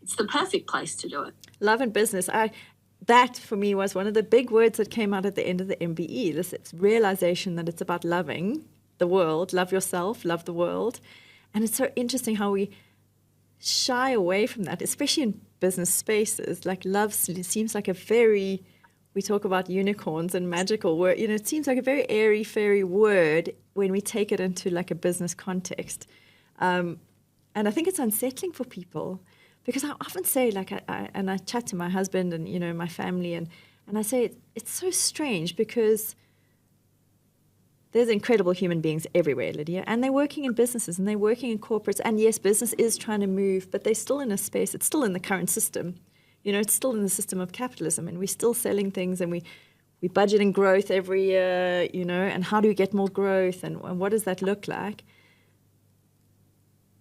it's the perfect place to do it. Love and business. That for me was one of the big words that came out at the end of the MBE, this realization that it's about loving the world, love yourself, love the world. And it's so interesting how we shy away from that, especially in business spaces. Like love seems like we talk about unicorns and magical word, you know, it seems like a very airy, fairy word when we take it into like a business context. And I think it's unsettling for people. Because I often say, like, I chat to my husband and, you know, my family, and I say it's so strange because there's incredible human beings everywhere, Lydia, and they're working in businesses and they're working in corporates. And yes, business is trying to move, but they're still in a space. It's still in the current system. You know, it's still in the system of capitalism, and we're still selling things, and we budgeting growth every year, you know, and how do we get more growth, and what does that look like?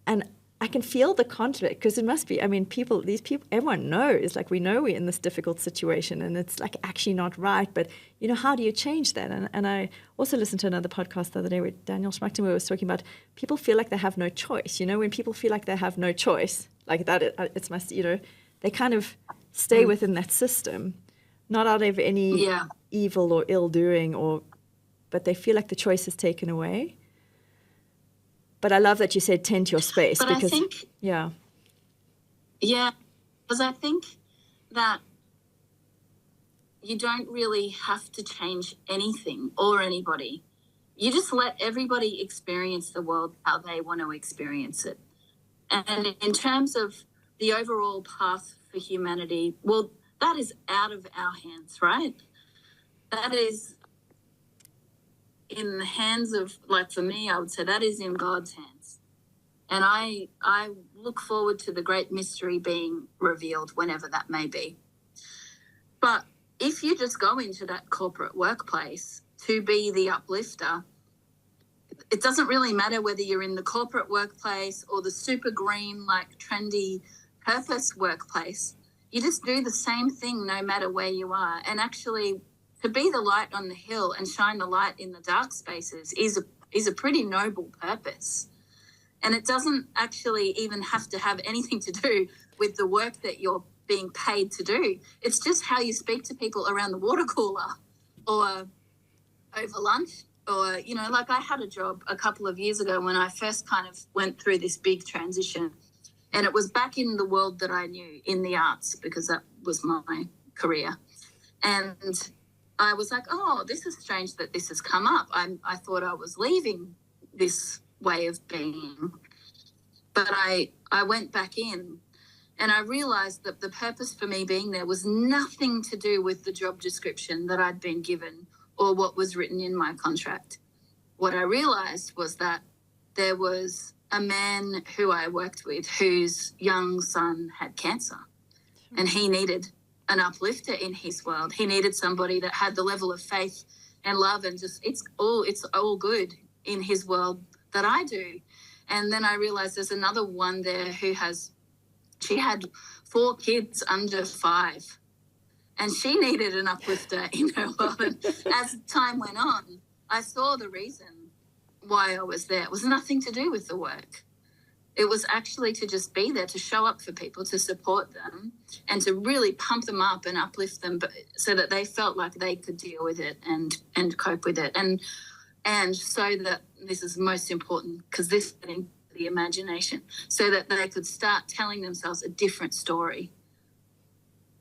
And I can feel the conflict because it must be, I mean, these people, everyone knows, like we know we're in this difficult situation and it's like actually not right, but, you know, how do you change that? And I also listened to another podcast the other day where Daniel Schmachtenberg was talking about people feel like they have no choice. You know, when people feel like they have no choice, like that, it's must, you know, they kind of stay within that system, not out of any evil or ill doing, but they feel like the choice is taken away. But I love that you said tend to your space. But because, I think, because I think that you don't really have to change anything or anybody. You just let everybody experience the world how they want to experience it. And in terms of the overall path for humanity, well, that is out of our hands, right? That is in the hands of, like for me, I would say that is in God's hands. And I look forward to the great mystery being revealed whenever that may be. But if you just go into that corporate workplace to be the uplifter, it doesn't really matter whether you're in the corporate workplace or the super green, like trendy purpose workplace. You just do the same thing no matter where you are. And actually, to be the light on the hill and shine the light in the dark spaces is a pretty noble purpose. And it doesn't actually even have to have anything to do with the work that you're being paid to do. It's just how you speak to people around the water cooler or over lunch, or, you know, like I had a job a couple of years ago when I first kind of went through this big transition, and it was back in the world that I knew, in the arts, because that was my career. And I was like, oh, this is strange that this has come up. I thought I was leaving this way of being. But I went back in, and I realised that the purpose for me being there was nothing to do with the job description that I'd been given or what was written in my contract. What I realised was that there was a man who I worked with whose young son had cancer, and he needed an uplifter in his world. He needed somebody that had the level of faith and love, and just it's all good in his world that I do. And then I realized there's another one there she had 4 kids under 5, and she needed an uplifter in her world. And as time went on, I saw the reason why I was there. It was nothing to do with the work. It was actually to just be there, to show up for people, to support them, and to really pump them up and uplift them, but so that they felt like they could deal with it and cope with it. And so that, this is most important, because this is getting the imagination, so that they could start telling themselves a different story.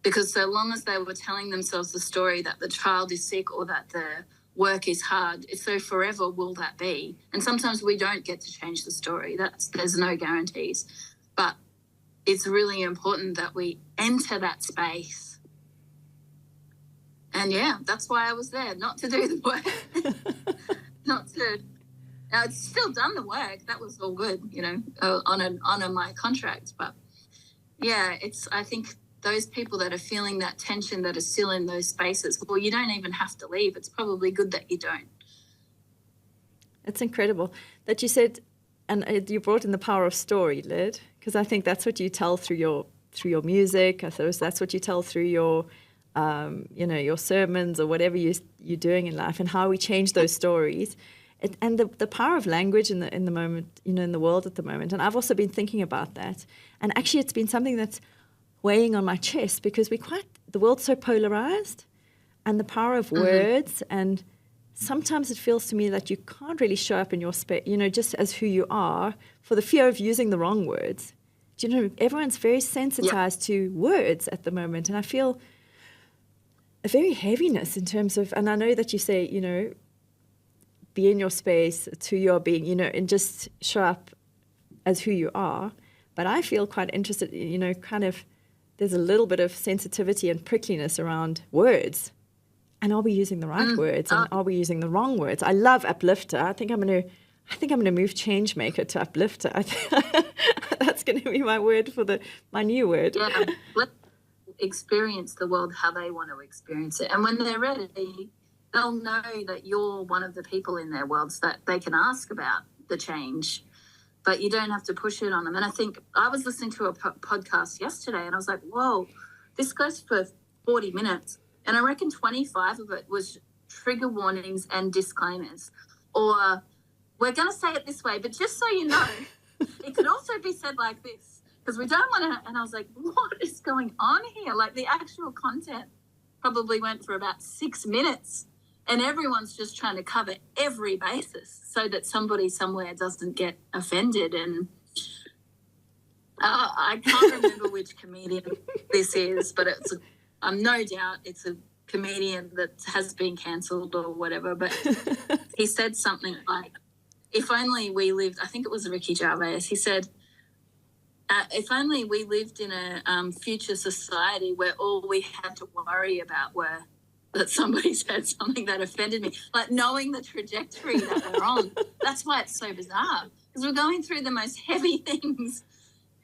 Because so long as they were telling themselves the story that the child is sick or that the work is hard, so forever will that be. And sometimes we don't get to change the story. There's no guarantees. But it's really important that we enter that space. And yeah, that's why I was there, not to do the work. Now, it's still done the work. That was all good, you know, on my contract. But yeah, I think those people that are feeling that tension, that are still in those spaces, well, you don't even have to leave. It's probably good that you don't. It's incredible that you said, and you brought in the power of story, Lyd, because I think that's what you tell through your music. I suppose that's what you tell through your, your sermons or whatever you're doing in life, and how we change those stories. And the power of language in the moment, in the world at the moment. And I've also been thinking about that. And actually, it's been something that's weighing on my chest, because the world's so polarized, and the power of words. And sometimes it feels to me that you can't really show up in your space, just as who you are, for the fear of using the wrong words. Everyone's very sensitized to words at the moment. And I feel a very heaviness in terms of, and I know that you say, be in your space, to your being, and just show up as who you are. But I feel quite interested, kind of, there's a little bit of sensitivity and prickliness around words. And are we using the right words, and are we using the wrong words? I love uplifter. I think I'm going to move change maker to uplifter. I think that's going to be my word for my new word. Yeah, let experience the world how they want to experience it. And when they're ready, they'll know that you're one of the people in their worlds that they can ask about the change, but you don't have to push it on them. And I think I was listening to a podcast yesterday, and I was like, whoa, this goes for 40 minutes. And I reckon 25 of it was trigger warnings and disclaimers, or we're going to say it this way, but just so you know, it could also be said like this, because we don't want to. And I was like, what is going on here? Like, the actual content probably went for about 6 minutes, and everyone's just trying to cover every basis so that somebody somewhere doesn't get offended. And I can't remember which comedian this is, but no doubt it's a comedian that has been cancelled or whatever. But he said something like, if only we lived, I think it was Ricky Gervais, he said, if only we lived in a future society where all we had to worry about were that somebody said something that offended me, like knowing the trajectory that we're on. That's why it's so bizarre, because we're going through the most heavy things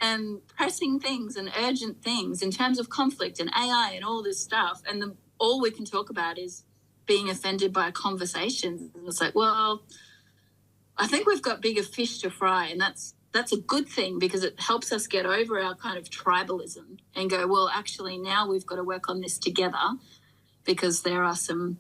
and pressing things and urgent things in terms of conflict and AI and all this stuff, and all we can talk about is being offended by a conversation. And it's like, well, I think we've got bigger fish to fry, and that's a good thing, because it helps us get over our kind of tribalism and go, well, actually now we've got to work on this together, because there are some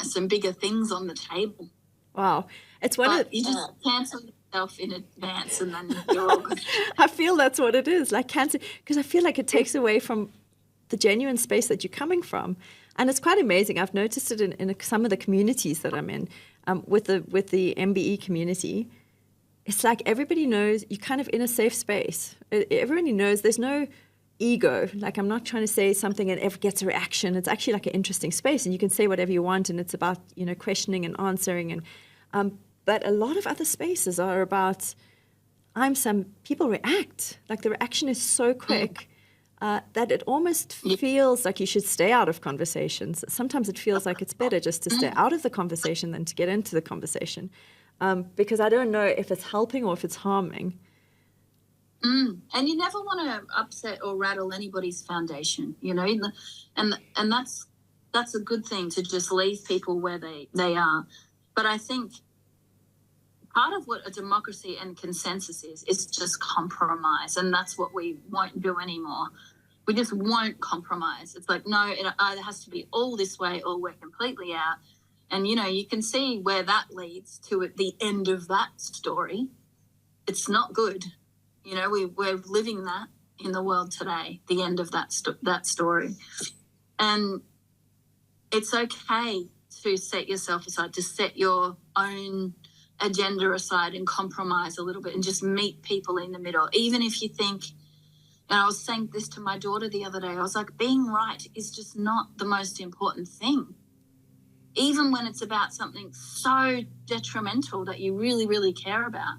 some bigger things on the table. Wow. It's one But of you just cancel yourself in advance and then you're all good. I feel that's what it is, like cancer, because I feel like it takes away from the genuine space that you're coming from. And it's quite amazing. I've noticed it in some of the communities that I'm in, with the MBE community. It's like everybody knows you're kind of in a safe space. Everybody knows there's no ego. Like, I'm not trying to say something and it gets a reaction. It's actually like an interesting space, and you can say whatever you want, and it's about, questioning and answering. And but a lot of other spaces are about people react. Like, the reaction is so quick. That it almost feels like you should stay out of conversations. Sometimes it feels like it's better just to stay out of the conversation than to get into the conversation, because I don't know if it's helping or if it's harming. And you never want to upset or rattle anybody's foundation, and that's a good thing, to just leave people where they are. But I think part of what a democracy and consensus is just compromise, and that's what we won't do anymore. We just won't compromise. It's like, no, it either has to be all this way or we're completely out. And, you can see where that leads to at the end of that story. It's not good. We're living that in the world today, the end of that story. And it's okay to set yourself aside, to set your own agenda aside and compromise a little bit and just meet people in the middle. Even if you think, and I was saying this to my daughter the other day, I was like, being right is just not the most important thing. Even when it's about something so detrimental that you really, really care about,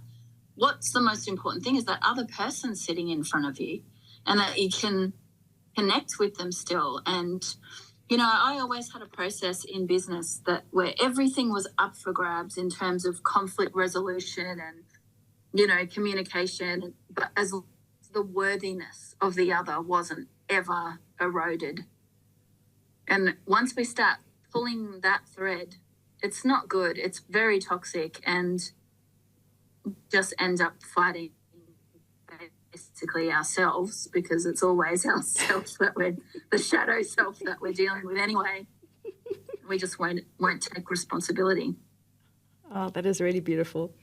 what's the most important thing is that other person sitting in front of you, and that you can connect with them still. And I always had a process in business where everything was up for grabs in terms of conflict resolution and, communication, but as the worthiness of the other wasn't ever eroded. And once we start pulling that thread, it's not good. It's very toxic, and just end up fighting basically ourselves, because it's always ourselves the shadow self that we're dealing with anyway. We just won't take responsibility. Oh, that is really beautiful.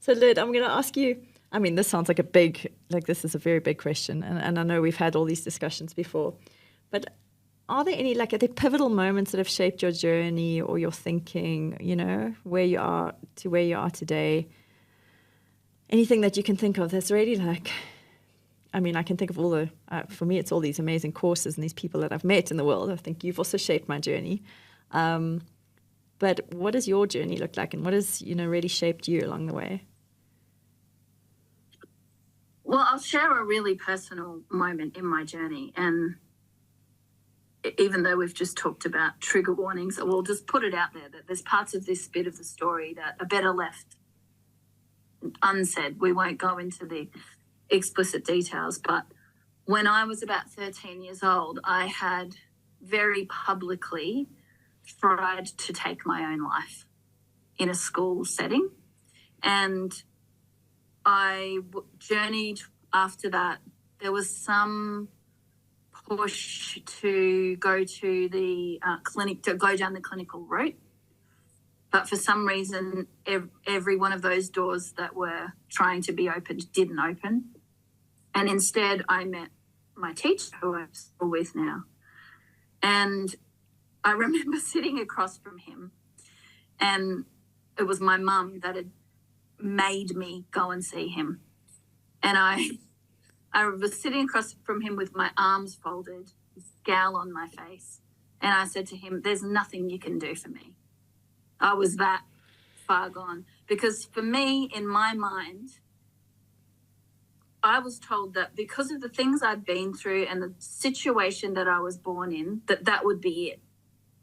So, Lyd, I'm going to ask you, this sounds like this is a very big question, and I know we've had all these discussions before, but are there any, are there pivotal moments that have shaped your journey or your thinking, where you are to where you are today? Anything that you can think of that's really I can think of all for me, it's all these amazing courses and these people that I've met in the world. I think you've also shaped my journey. But what does your journey look like, and what has, really shaped you along the way? Well, I'll share a really personal moment in my journey. And even though we've just talked about trigger warnings, we'll just put it out there that there's parts of this bit of the story that are better left unsaid. We won't go into the explicit details, but when I was about 13 years old, I had very publicly tried to take my own life in a school setting. And I journeyed after that. There was some push to go to the clinic, to go down the clinical route. But for some reason, every one of those doors that were trying to be opened didn't open. And instead, I met my teacher, who I'm still with now. And I remember sitting across from him, and it was my mum that had made me go and see him. And I was sitting across from him with my arms folded, a scowl on my face. And I said to him, there's nothing you can do for me. I was that far gone. Because for me, in my mind, I was told that because of the things I'd been through and the situation that I was born in, that would be it.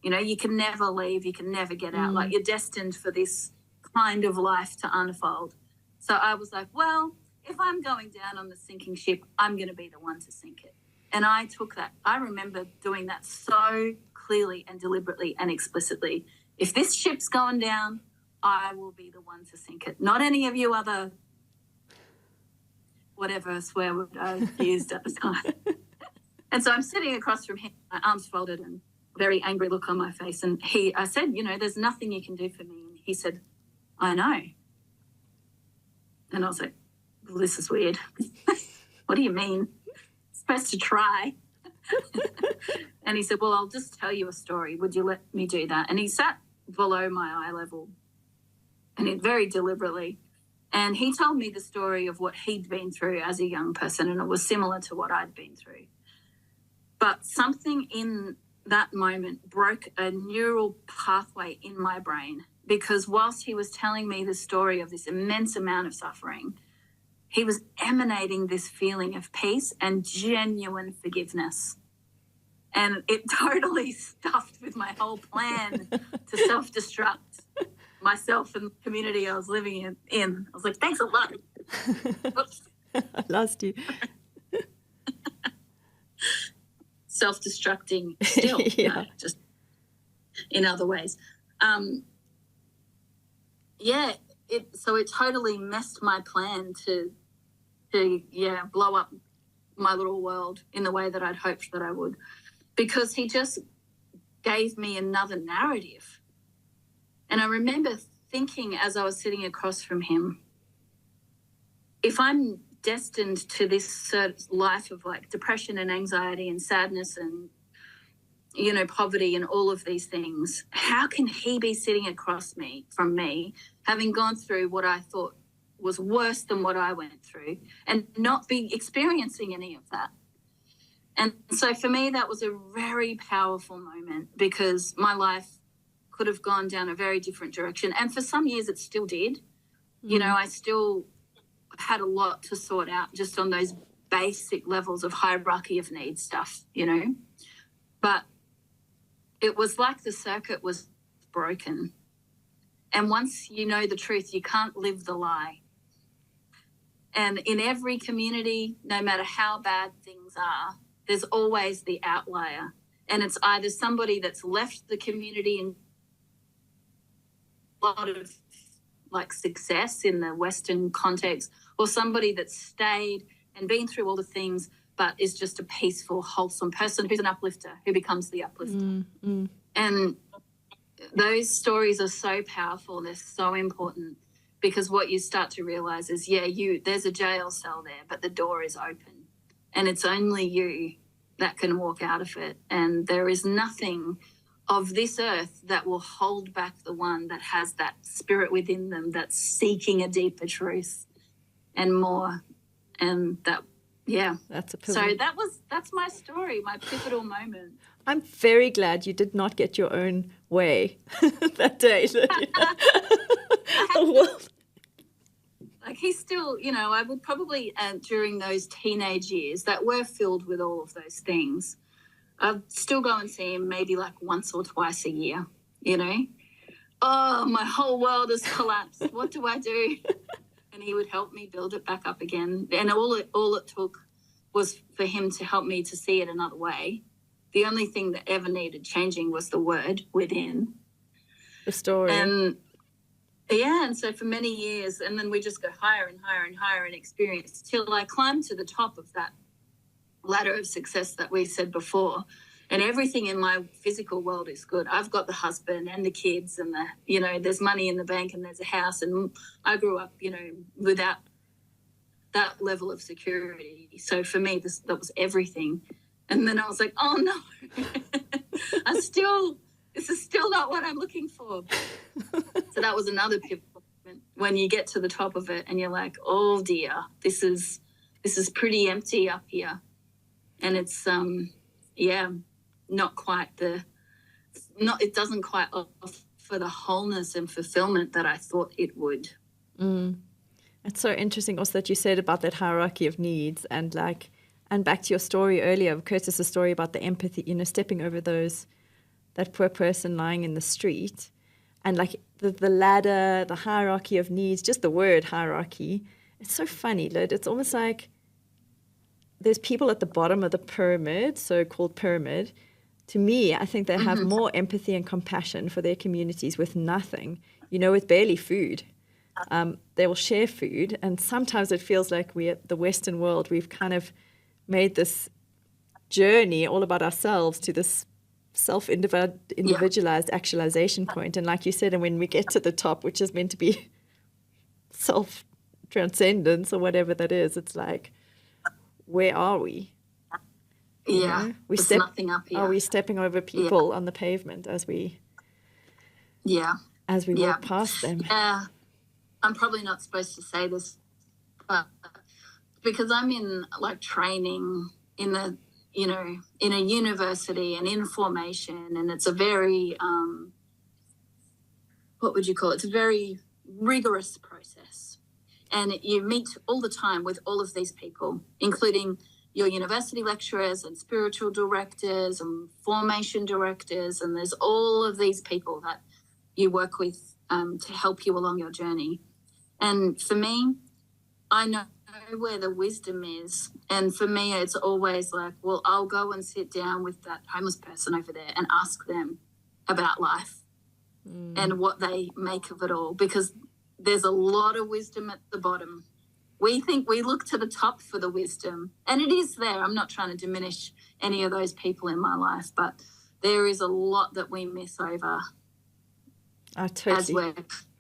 You can never leave, you can never get out. Like, you're destined for this kind of life to unfold. So I was like, well, if I'm going down on the sinking ship, I'm going to be the one to sink it. And I took that. I remember doing that so clearly and deliberately and explicitly. If this ship's going down, I will be the one to sink it. Not any of you other, whatever swear word I used at the time. And so I'm sitting across from him, my arms folded and very angry look on my face. And I said, there's nothing you can do for me. And he said, I know. And I was like, well, this is weird. What do you mean? Supposed to try. And he said, well, I'll just tell you a story. Would you let me do that? And he sat below my eye level, and very deliberately. And he told me the story of what he'd been through as a young person, and it was similar to what I'd been through. But something in that moment broke a neural pathway in my brain, because whilst he was telling me the story of this immense amount of suffering, he was emanating this feeling of peace and genuine forgiveness. And it totally stuffed with my whole plan to self-destruct myself and the community I was living in. I was like, thanks a lot. I lost you. Self-destructing still, yeah. Just in other ways. So it totally messed my plan to blow up my little world in the way that I'd hoped that I would, because he just gave me another narrative. And I remember thinking, as I was sitting across from him, if I'm destined to this life of like depression and anxiety and sadness and, poverty and all of these things, how can he be sitting across from me, having gone through what I thought was worse than what I went through, and not be experiencing any of that? And so for me, that was a very powerful moment, because my life could have gone down a very different direction. And for some years it still did. I still had a lot to sort out just on those basic levels of hierarchy of needs stuff, But it was like the circuit was broken. And once you know the truth, you can't live the lie. And in every community, no matter how bad things are, there's always the outlier. And it's either somebody that's left the community in a lot of like success in the Western context, or somebody that's stayed and been through all the things, but is just a peaceful, wholesome person who's an uplifter, who becomes the uplifter. And those stories are so powerful. They're so important, because what you start to realize is, there's a jail cell there, but the door is open, and it's only you that can walk out of it. And there is nothing of this earth that will hold back the one that has that spirit within them that's seeking a deeper truth and more. And that's a pivotal. So that's my story, my pivotal moment. I'm very glad you did not get your own way that day. Like he's still, I would probably, during those teenage years that were filled with all of those things, I'd still go and see him maybe like once or twice a year, Oh, my whole world has collapsed. What do I do? And he would help me build it back up again. And all it took was for him to help me to see it another way. The only thing that ever needed changing was the word within. The story. And so for many years, and then we just go higher and higher and higher in experience till I climbed to the top of that ladder of success that we said before. And everything in my physical world is good. I've got the husband and the kids and there's money in the bank and there's a house. And I grew up, without that level of security. So for me, that was everything. And then I was like, oh no, this is still not what I'm looking for. So that was another pivot moment, when you get to the top of it and you're like, oh dear, this is pretty empty up here. And it's, it doesn't quite offer the wholeness and fulfillment that I thought it would. It's so interesting also that you said about that hierarchy of needs, and back to your story earlier, Curtis's story about the empathy, stepping over that poor person lying in the street, and like the ladder, the hierarchy of needs, just the word hierarchy. It's so funny, Lyd. It's almost like there's people at the bottom of the pyramid, so-called pyramid. To me, I think they have more empathy and compassion for their communities with nothing, with barely food. They will share food, and sometimes it feels like the Western world, we've kind of made this journey all about ourselves to this self-individualized actualization point. And like you said, and when we get to the top, which is meant to be self-transcendence or whatever that is, it's like, where are we? Yeah, there's nothing up here. Are we stepping over people on the pavement as we walk past them? Yeah, I'm probably not supposed to say this, but because I'm in like training in the, in a university and in formation, and it's a very, what would you call it? It's a very rigorous process. And you meet all the time with all of these people, including your university lecturers and spiritual directors and formation directors. And there's all of these people that you work with to help you along your journey. And for me, I know where the wisdom is. And for me, it's always like, well, I'll go and sit down with that homeless person over there and ask them about life and what they make of it all, because there's a lot of wisdom at the bottom. We think we look to the top for the wisdom, and it is there. I'm not trying to diminish any of those people in my life, but there is a lot that we miss over as we're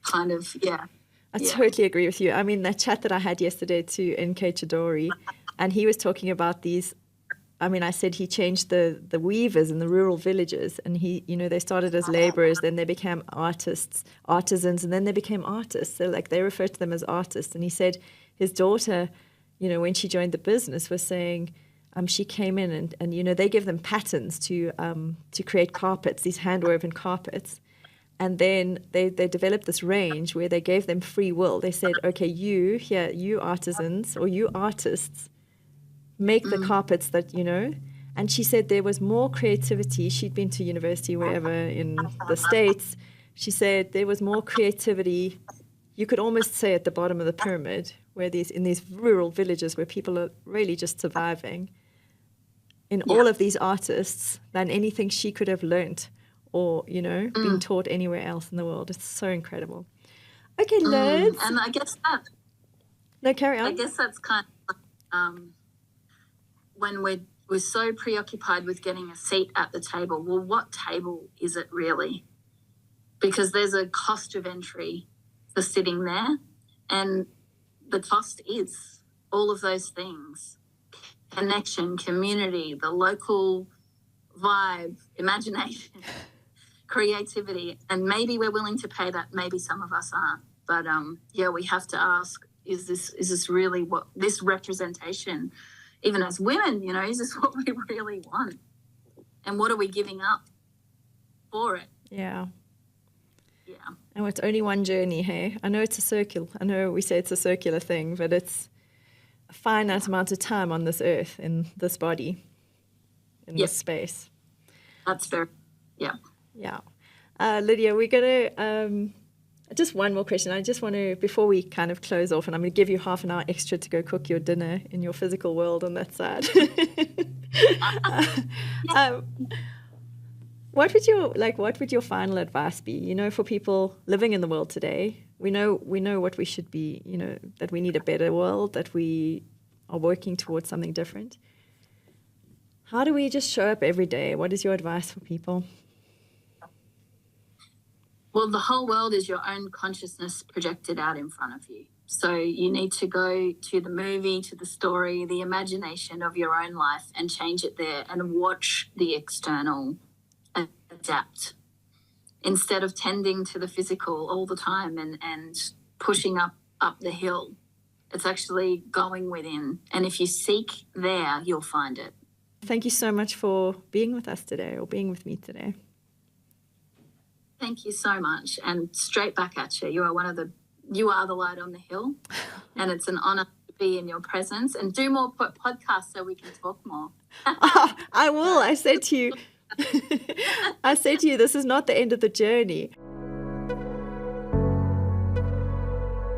kind of, I totally agree with you. I mean, that chat that I had yesterday to NK Chidori, and he was talking about these, I mean, I said he changed the weavers in the rural villages, and he, they started as laborers, then they became artisans, and then they became artists. So like they refer to them as artists. And he said his daughter, when she joined the business, was saying she came in and they give them patterns to create carpets, these hand-woven carpets. And then they developed this range where they gave them free will. They said, okay, you artisans or you artists, make the carpets that, And she said there was more creativity. She'd been to university wherever in the States. She said there was more creativity, you could almost say at the bottom of the pyramid, where in these rural villages where people are really just surviving, in all of these artists than anything she could have learnt or, been taught anywhere else in the world. It's so incredible. Okay, Liz. And I guess that... No, carry on. I guess that's kind of when we're so preoccupied with getting a seat at the table. Well, what table is it really? Because there's a cost of entry for sitting there, and the cost is all of those things: connection, community, the local vibe, imagination, creativity. And maybe we're willing to pay that, maybe some of us aren't, but we have to ask, is this really what this representation, even as women, is this what we really want, and what are we giving up for it? And it's only one journey, hey? I know it's a circle. I know we say it's a circular thing, but it's a finite amount of time on this earth, in this body, in this space. That's fair. Lydia, we're going to, just one more question. I just want to, before we kind of close off, and I'm going to give you half an hour extra to go cook your dinner in your physical world on that side. What would your final advice be, for people living in the world today? We know what we should be, that we need a better world, that we are working towards something different. How do we just show up every day? What is your advice for people? Well, the whole world is your own consciousness projected out in front of you. So you need to go to the movie, to the story, the imagination of your own life, and change it there, and watch the external adapt, instead of tending to the physical all the time and pushing up the hill. It's actually going within. And if you seek there, you'll find it. Thank you so much for being with us today, or being with me today. Thank you so much. And straight back at you. You are the light on the hill. And it's an honor to be in your presence, and do more podcasts so we can talk more. I will. I said to you, this is not the end of the journey.